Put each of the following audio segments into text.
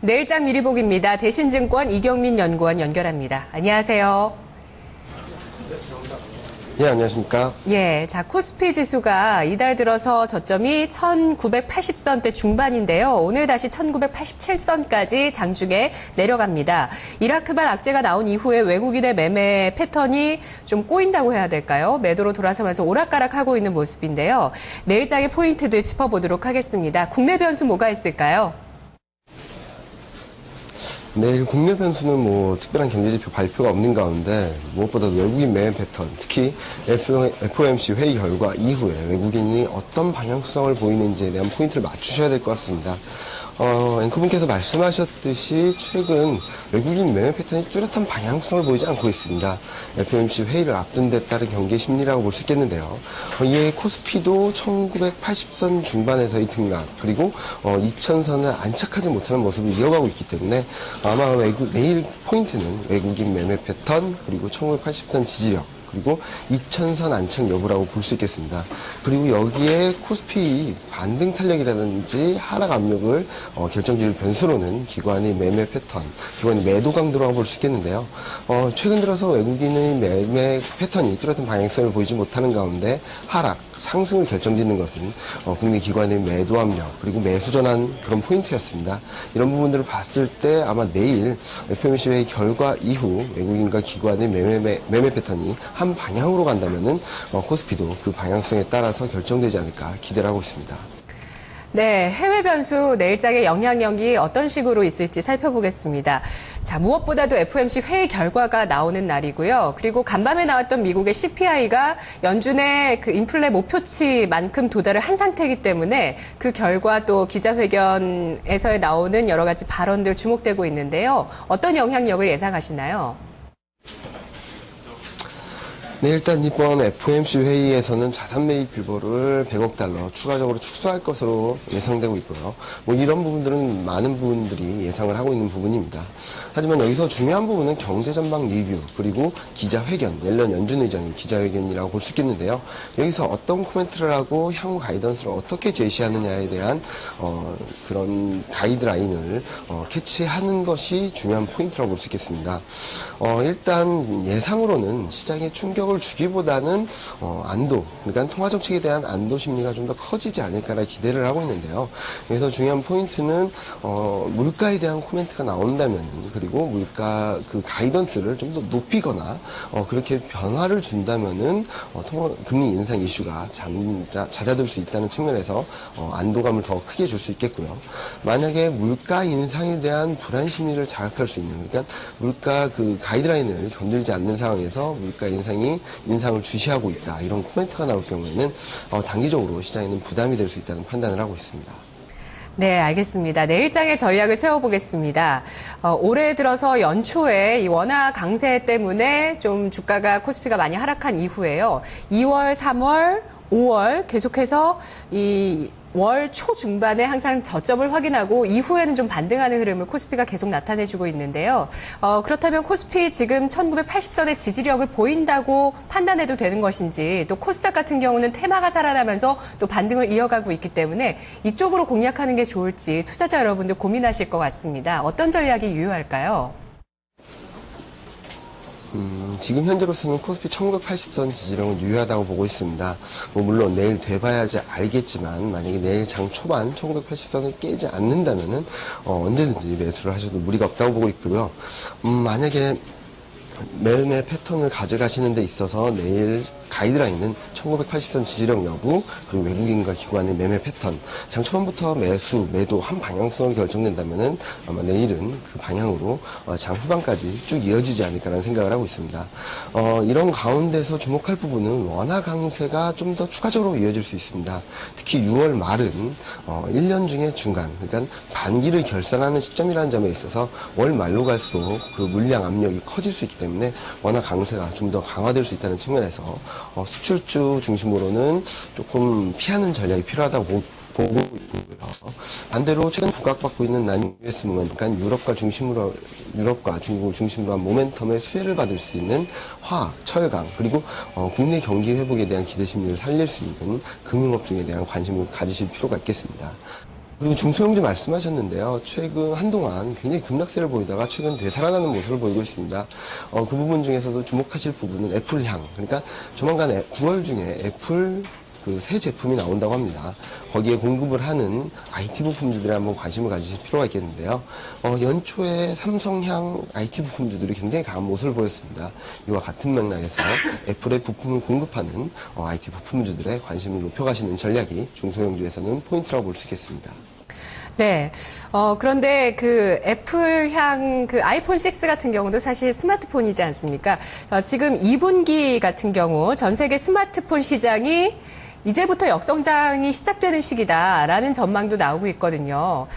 내일장 미리 보기입니다. 대신증권 이경민 연구원 연결합니다. 안녕하세요. 예, 안녕하십니까. 예, 자, 코스피 지수가 이달 들어서 저점이 1980선대 중반인데요. 오늘 다시 1987선까지 장중에 내려갑니다. 이라크발 악재가 나온 이후에 외국인의 매매 패턴이 좀 꼬인다고 해야 될까요? 매도로 돌아서면서 오락가락하고 있는 모습인데요. 내일장의 포인트들 짚어보도록 하겠습니다. 국내 변수 뭐가 있을까요? 내일 국내 변수는 특별한 경제지표 발표가 없는 가운데 무엇보다 외국인 매매 패턴, 특히 FOMC 회의 결과 이후에 외국인이 어떤 방향성을 보이는지에 대한 포인트를 맞추셔야 될 것 같습니다. 앵커분께서 말씀하셨듯이 최근 외국인 매매 패턴이 뚜렷한 방향성을 보이지 않고 있습니다. FOMC 회의를 앞둔 데 따른 경계 심리라고 볼 수 있겠는데요. 이에 코스피도 1980선 중반에서의 등락, 그리고 2000선을 안착하지 못하는 모습을 이어가고 있기 때문에 아마 내일 포인트는 외국인 매매 패턴, 그리고 1980선 지지력, 그리고 2000선 안착 여부라고 볼 수 있겠습니다. 그리고 여기에 코스피 반등 탄력이라든지 하락 압력을 결정지을 변수로는 기관의 매매 패턴, 기관의 매도 강도라고 볼 수 있겠는데요. 최근 들어서 외국인의 매매 패턴이 뚜렷한 방향성을 보이지 못하는 가운데 하락, 상승을 결정짓는 것은 국내 기관의 매도 압력, 그리고 매수 전환 그런 포인트였습니다. 이런 부분들을 봤을 때 아마 내일 FOMC 회의 결과 이후 외국인과 기관의 매매 패턴이 한 방향으로 간다면은 코스피도 그 방향성에 따라서 결정되지 않을까 기대를 하고 있습니다. 네, 해외 변수 내일장의 영향력이 어떤 식으로 있을지 살펴보겠습니다. 자, 무엇보다도 FOMC 회의 결과가 나오는 날이고요. 그리고 간밤에 나왔던 미국의 CPI가 연준의 그 인플레 목표치만큼 도달을 한 상태이기 때문에 그 결과 또 기자회견에서 나오는 여러 가지 발언들 주목되고 있는데요. 어떤 영향력을 예상하시나요? 네, 일단 이번 FOMC 회의에서는 자산 매입 규모를 100억 달러 추가적으로 축소할 것으로 예상되고 있고요. 이런 부분들은 많은 분들이 예상을 하고 있는 부분입니다. 하지만 여기서 중요한 부분은 경제 전망 리뷰, 그리고 기자회견, 옐런 연준 의장의 기자회견이라고 볼 수 있겠는데요. 여기서 어떤 코멘트를 하고 향후 가이던스를 어떻게 제시하느냐에 대한 그런 가이드라인을 캐치하는 것이 중요한 포인트라고 볼 수 있겠습니다. 일단 예상으로는 시장의 충격을 주기보다는 안도, 그러니까 통화정책에 대한 안도 심리가 좀 더 커지지 않을까라 기대를 하고 있는데요. 여기서 중요한 포인트는 물가에 대한 코멘트가 나온다면, 그리고 물가 그 가이던스를 좀 더 높이거나 그렇게 변화를 준다면은 금리 인상 이슈가 잦아들 수 있다는 측면에서 안도감을 더 크게 줄 수 있겠고요. 만약에 물가 인상에 대한 불안 심리를 자극할 수 있는, 그러니까 물가 그 가이드라인을 건들지 않는 상황에서 물가 인상을 주시하고 있다, 이런 코멘트가 나올 경우에는 단기적으로 시장에는 부담이 될 수 있다는 판단을 하고 있습니다. 네, 알겠습니다. 내일장의 전략을 세워보겠습니다. 올해 들어서 연초에 이 원화 강세 때문에 좀 주가가 코스피가 많이 하락한 이후에요. 2월, 3월, 5월 계속해서 이 월 초중반에 항상 저점을 확인하고 이후에는 좀 반등하는 흐름을 코스피가 계속 나타내주고 있는데요. 그렇다면 코스피 지금 1980선의 지지력을 보인다고 판단해도 되는 것인지, 또 코스닥 같은 경우는 테마가 살아나면서 또 반등을 이어가고 있기 때문에 이쪽으로 공략하는 게 좋을지 투자자 여러분들 고민하실 것 같습니다. 어떤 전략이 유효할까요? 지금 현재로서는 코스피 1980선 지지력은 유효하다고 보고 있습니다. 물론 내일 돼봐야지 알겠지만, 만약에 내일 장 초반 1980선을 깨지 않는다면은 언제든지 매수를 하셔도 무리가 없다고 보고 있고요. 만약에 매매 패턴을 가져가시는 데 있어서 내일 가이드라인은 1980선 지지력 여부, 그리고 외국인과 기관의 매매 패턴, 장 초반부터 매수, 매도 한 방향성으로 결정된다면은 아마 내일은 그 방향으로 장 후반까지 쭉 이어지지 않을까라는 생각을 하고 있습니다. 이런 가운데서 주목할 부분은 원화 강세가 좀 더 추가적으로 이어질 수 있습니다. 특히 6월 말은 1년 중에 중간, 그러니까 반기를 결산하는 시점이라는 점에 있어서 월 말로 갈수록 그 물량 압력이 커질 수 있기 때문에 원화 강세가 좀 더 강화될 수 있다는 측면에서 수출주 중심으로는 조금 피하는 전략이 필요하다고 보고 있고요. 반대로 최근 부각받고 있는 난US 모멘텀, 그러니까 유럽과 중국을 중심으로 한 모멘텀의 수혜를 받을 수 있는 화학, 철강, 그리고 국내 경기 회복에 대한 기대 심리를 살릴 수 있는 금융업종에 대한 관심을 가지실 필요가 있겠습니다. 그리고 중소형주 말씀하셨는데요. 최근 한동안 굉장히 급락세를 보이다가 최근 되살아나는 모습을 보이고 있습니다. 그 부분 중에서도 주목하실 부분은 애플향. 그러니까 조만간 9월 중에 애플 그 새 제품이 나온다고 합니다. 거기에 공급을 하는 IT 부품주들에 한번 관심을 가지실 필요가 있겠는데요. 연초에 삼성향 IT 부품주들이 굉장히 강한 모습을 보였습니다. 이와 같은 맥락에서 애플의 부품을 공급하는 IT 부품주들의 관심을 높여가시는 전략이 중소형주에서는 포인트라고 볼 수 있겠습니다. 네. 그런데 그 애플향 그 아이폰 6 같은 경우도 사실 스마트폰이지 않습니까? 지금 2분기 같은 경우 전 세계 스마트폰 시장이 이제부터 역성장이 시작되는 시기다라는 전망도 나오고 있거든요.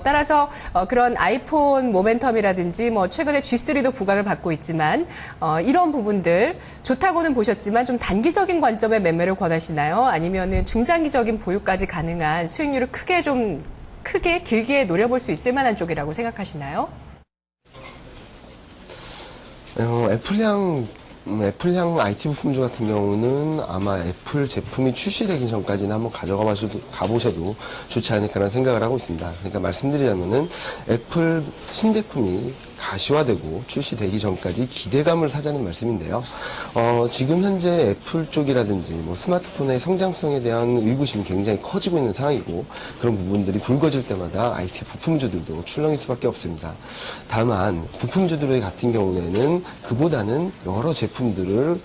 따라서 그런 아이폰 모멘텀이라든지 뭐 최근에 G3도 부각을 받고 있지만 이런 부분들 좋다고는 보셨지만 좀 단기적인 관점의 매매를 권하시나요? 아니면은 중장기적인 보유까지 가능한 수익률을 크게 길게 노려볼 수 있을 만한 쪽이라고 생각하시나요? 애플향 IT 부품주 같은 경우는 아마 애플 제품이 출시되기 전까지는 한번 가보셔도 좋지 않을까라는 생각을 하고 있습니다. 그러니까 말씀드리자면은 애플 신제품이 가시화되고 출시되기 전까지 기대감을 사자는 말씀인데요. 지금 현재 애플 쪽이라든지 뭐 스마트폰의 성장성에 대한 의구심이 굉장히 커지고 있는 상황이고 그런 부분들이 불거질 때마다 IT 부품주들도 출렁일 수밖에 없습니다. 다만 부품주들 같은 경우에는 그보다는 여러 제품들을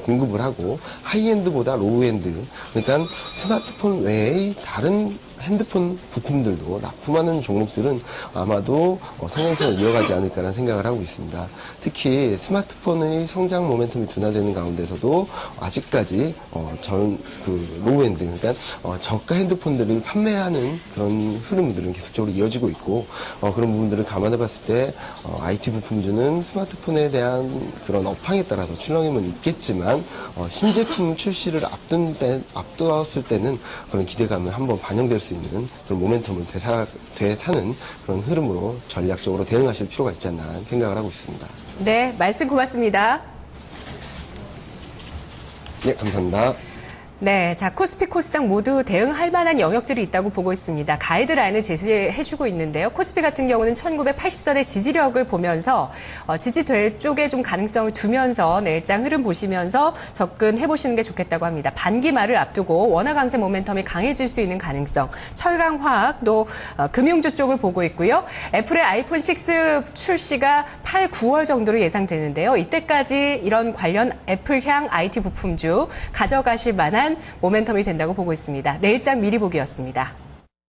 공급을 하고 하이엔드보다 로우엔드 그러니까 스마트폰 외의 다른 핸드폰 부품들도 납품하는 종목들은 아마도 성장성을 이어가지 않을까라는 생각을 하고 있습니다. 특히 스마트폰의 성장 모멘텀이 둔화되는 가운데서도 아직까지 로우엔드 그러니까 저가 핸드폰들을 판매하는 그런 흐름들은 계속적으로 이어지고 있고 그런 부분들을 감안해 봤을 때 IT 부품주는 스마트폰에 대한 그런 업황에 따라서 출렁임은 있겠지만 신제품 출시를 앞두었을 때는 그런 기대감을 한번 반영될 수 있는 그런 모멘텀을 되사는 그런 흐름으로 전략적으로 대응하실 필요가 있지 않나라는 생각을 하고 있습니다. 네, 말씀 고맙습니다. 네, 감사합니다. 네, 자, 코스피, 코스닥 모두 대응할 만한 영역들이 있다고 보고 있습니다. 가이드라인을 제시해주고 있는데요. 코스피 같은 경우는 1980선의 지지력을 보면서 지지될 쪽에 좀 가능성을 두면서 내일장 흐름 보시면서 접근해보시는 게 좋겠다고 합니다. 반기 말을 앞두고 원화 강세 모멘텀이 강해질 수 있는 가능성, 철강, 화학, 또 금융주 쪽을 보고 있고요. 애플의 아이폰 6 출시가 8, 9월 정도로 예상되는데요. 이때까지 이런 관련 애플향 IT 부품주 가져가실 만한 모멘텀이 된다고 보고 있습니다. 내일장 미리 보기였습니다.